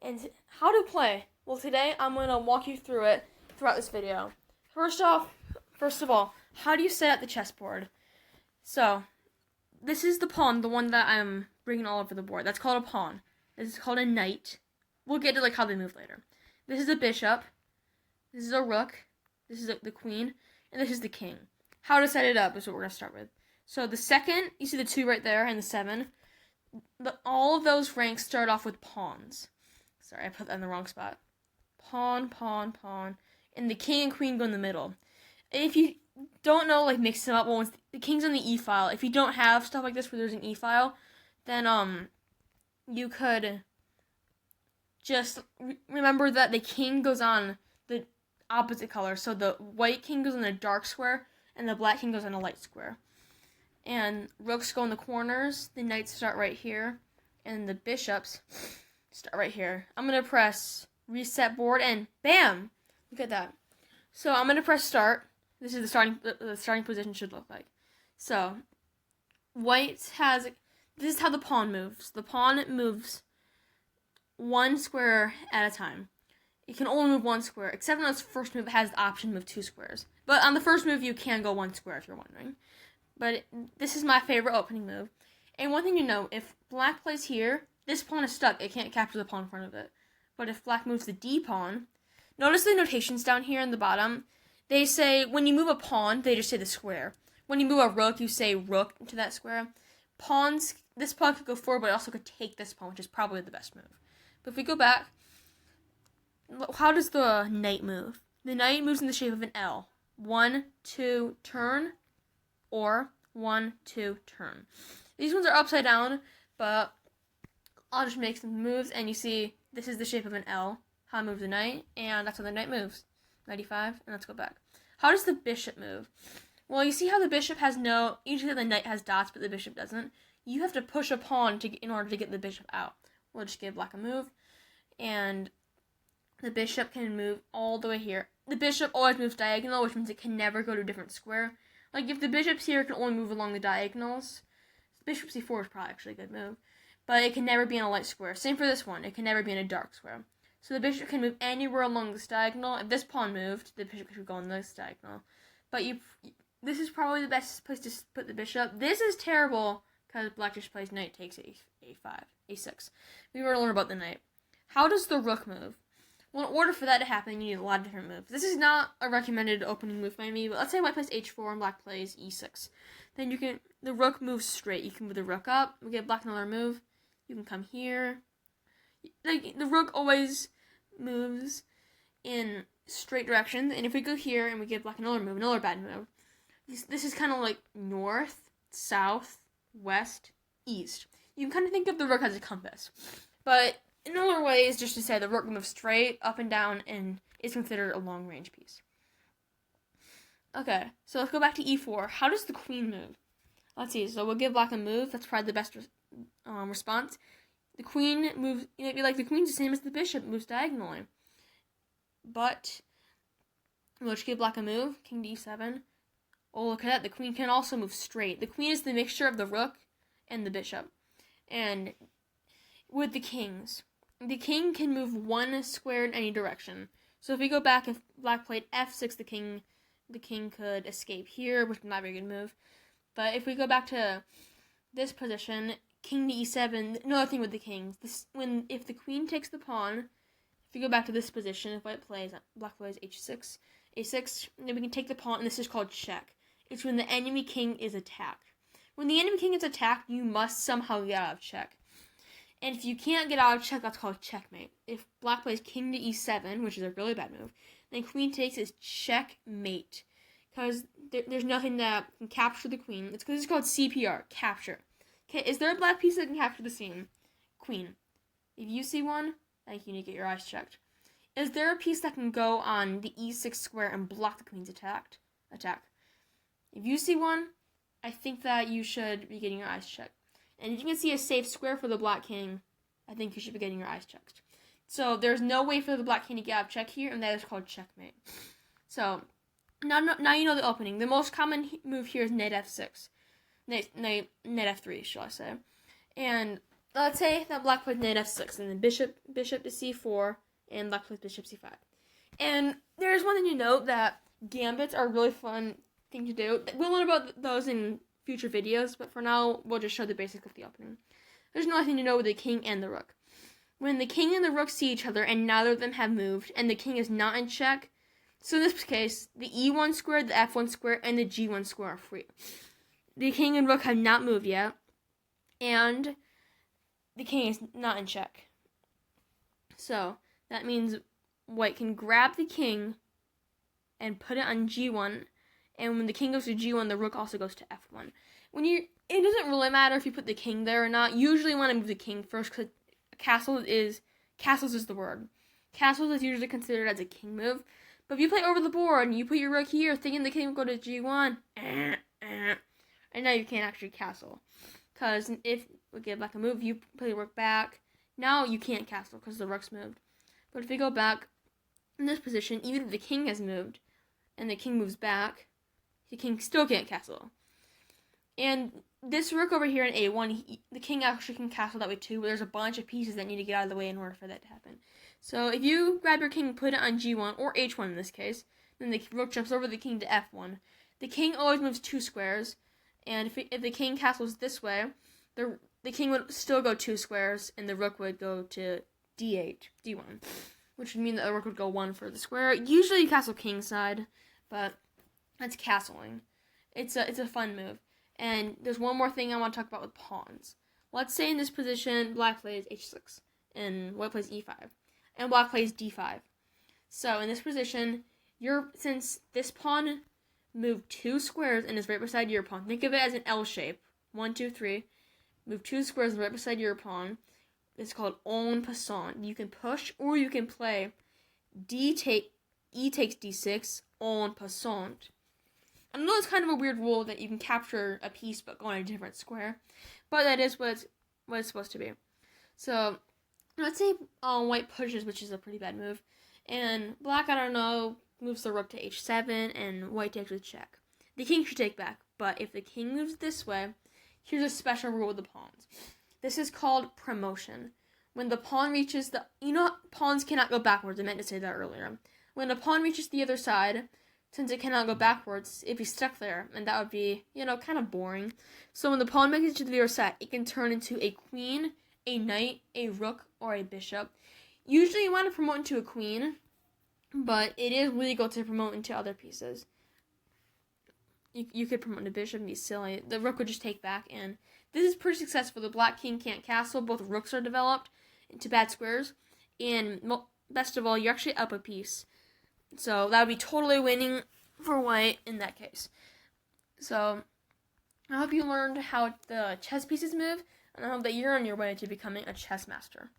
And how to play. Well, today I'm going to walk you through it throughout this video. First of all, how do you set up the chessboard? So, this is the pawn, the one that I'm bringing all over the board. That's called a pawn. This is called a knight. We'll get to how they move later. This is a bishop. This is a rook. This is the queen. And this is the king. How to set it up is what we're going to start with. So the second, you see the 2 right there and the 7. All of those ranks start off with pawns. Sorry, I put that in the wrong spot. Pawn, pawn, pawn. And the king and queen go in the middle. If you don't know, mix them up, well, the king's on the E file. If you don't have stuff like this where there's an E file, then you could just remember that the king goes on the opposite color. So the white king goes on a dark square, and the black king goes on a light square. And rooks go in the corners, the knights start right here, and the bishops start right here. I'm going to press reset board, and bam! Look at that. So I'm going to press start. This is the starting position should look like. So, white has, this is how the pawn moves. The pawn moves 1 square at a time. It can only move 1 square, except on its first move it has the option to move 2 squares. But on the first move you can go 1 square if you're wondering. But this is my favorite opening move. And one thing to know, if black plays here, this pawn is stuck. It can't capture the pawn in front of it. But if black moves the D pawn, notice the notations down here in the bottom. They say, when you move a pawn, they just say the square. When you move a rook, you say rook to that square. Pawns, this pawn could go forward, but it also could take this pawn, which is probably the best move. But if we go back, how does the knight move? The knight moves in the shape of an L. 1, 2, turn, or 1, 2, turn. These ones are upside down, but I'll just make some moves, and you see this is the shape of an L. How I move the knight, and that's how the knight moves. 95, and let's go back. How does the bishop move? Well, you see how the bishop has usually the knight has dots, but the bishop doesn't. You have to push a pawn in order to get the bishop out. We'll just give black a move, and the bishop can move all the way here. The bishop always moves diagonal, which means it can never go to a different square. Like, if the bishop's here, it can only move along the diagonals. Bishop c4 is probably actually a good move, but it can never be in a light square. Same for this one. It can never be in a dark square. So the bishop can move anywhere along this diagonal. If this pawn moved, the bishop could go on this diagonal. But this is probably the best place to put the bishop. This is terrible because black just plays knight takes a5, a6. We were to learn about the knight. How does the rook move? Well, in order for that to happen, you need a lot of different moves. This is not a recommended opening move by me, but let's say white plays h4 and black plays e6. Then the rook moves straight. You can move the rook up. We get black another move. You can come here. The rook always moves in straight directions, and if we go here and we give black another move, another bad move, this is kind of like north, south, west, east. You can kind of think of the rook as a compass, but another way is just to say the rook moves straight, up and down, and is considered a long-range piece. Okay, so let's go back to e4. How does the queen move? Let's see, so we'll give black a move. That's probably the best response. The queen moves, the queen's the same as the bishop, moves diagonally. But, we'll just give black a move, king to e7. Oh, look at that, the queen can also move straight. The queen is the mixture of the rook and the bishop. And with the kings, the king can move 1 square in any direction. So if we go back, if black played f6, the king could escape here, which is not a very good move. But if we go back to this position, king to e7, another thing with the kings, if the queen takes the pawn, if you go back to this position, if black plays h6, a6, then we can take the pawn, and this is called check. It's when the enemy king is attacked. When the enemy king is attacked, you must somehow get out of check. And if you can't get out of check, that's called checkmate. If black plays king to e7, which is a really bad move, then queen takes is checkmate. Because there's nothing that can capture the queen. This is called CPR, capture. Okay, is there a black piece that can capture the scene? Queen. If you see one, I think you need to get your eyes checked. Is there a piece that can go on the e6 square and block the queen's attack? If you see one, I think that you should be getting your eyes checked. And if you can see a safe square for the black king, I think you should be getting your eyes checked. So there's no way for the black king to get out of check here, and that is called checkmate. So now you know the opening. The most common move here is knight f6. Knight f3, shall I say. And let's say that black plays knight f6, and then bishop to c4, and black plays bishop c5. And there's one thing to note, that gambits are a really fun thing to do. We'll learn about those in future videos, but for now, we'll just show the basics of the opening. There's another thing to know with the king and the rook. When the king and the rook see each other, and neither of them have moved, and the king is not in check, so in this case, the e1 square, the f1 square, and the g1 square are free. The king and rook have not moved yet, and the king is not in check. So that means white can grab the king and put it on g1, and when the king goes to g1, the rook also goes to f1. It doesn't really matter if you put the king there or not. Usually you want to move the king first, because castles is the word. Castles is usually considered as a king move. But if you play over the board and you put your rook here, thinking the king will go to g1, and now you can't actually castle. Because if we get back a move, you play the rook back. Now you can't castle because the rook's moved. But if we go back in this position, even if the king has moved and the king moves back, the king still can't castle. And this rook over here in a1, the king actually can castle that way too, but there's a bunch of pieces that need to get out of the way in order for that to happen. So if you grab your king and put it on g1, or h1 in this case, then the rook jumps over the king to f1. The king always moves 2 squares, and if the king castles this way, the king would still go 2 squares, and the rook would go to d1, which would mean that the rook would go 1 for the square. Usually you castle king side, but that's castling. It's a fun move. And there's one more thing I want to talk about with pawns. Let's say in this position, black plays h6, and white plays e5, and black plays d5. So in this position, since this pawn moved 2 squares and is right beside your pawn, think of it as an L shape. 1, 2, 3. Move 2 squares right beside your pawn. It's called en passant. You can push or you can play e takes d6 en passant. I know it's kind of a weird rule that you can capture a piece but go on a different square, but that is what it's supposed to be. So let's say white pushes, which is a pretty bad move, and black, I don't know, moves the rook to h7, and white takes with check. The king should take back, but if the king moves this way, here's a special rule with the pawns. This is called promotion. When the pawn reaches pawns cannot go backwards. I meant to say that earlier. When a pawn reaches the other side, since it cannot go backwards, it'd be stuck there, and that would be, kind of boring. So when the pawn makes it to the other side, it can turn into a queen, a knight, a rook, or a bishop. Usually you want to promote into a queen, but it is legal to promote into other pieces. You could promote into bishop and be silly. The rook would just take back, and this is pretty successful. The black king can't castle. Both rooks are developed into bad squares, and best of all, you're actually up a piece. So that would be totally winning for white in that case. So I hope you learned how the chess pieces move, and I hope that you're on your way to becoming a chess master.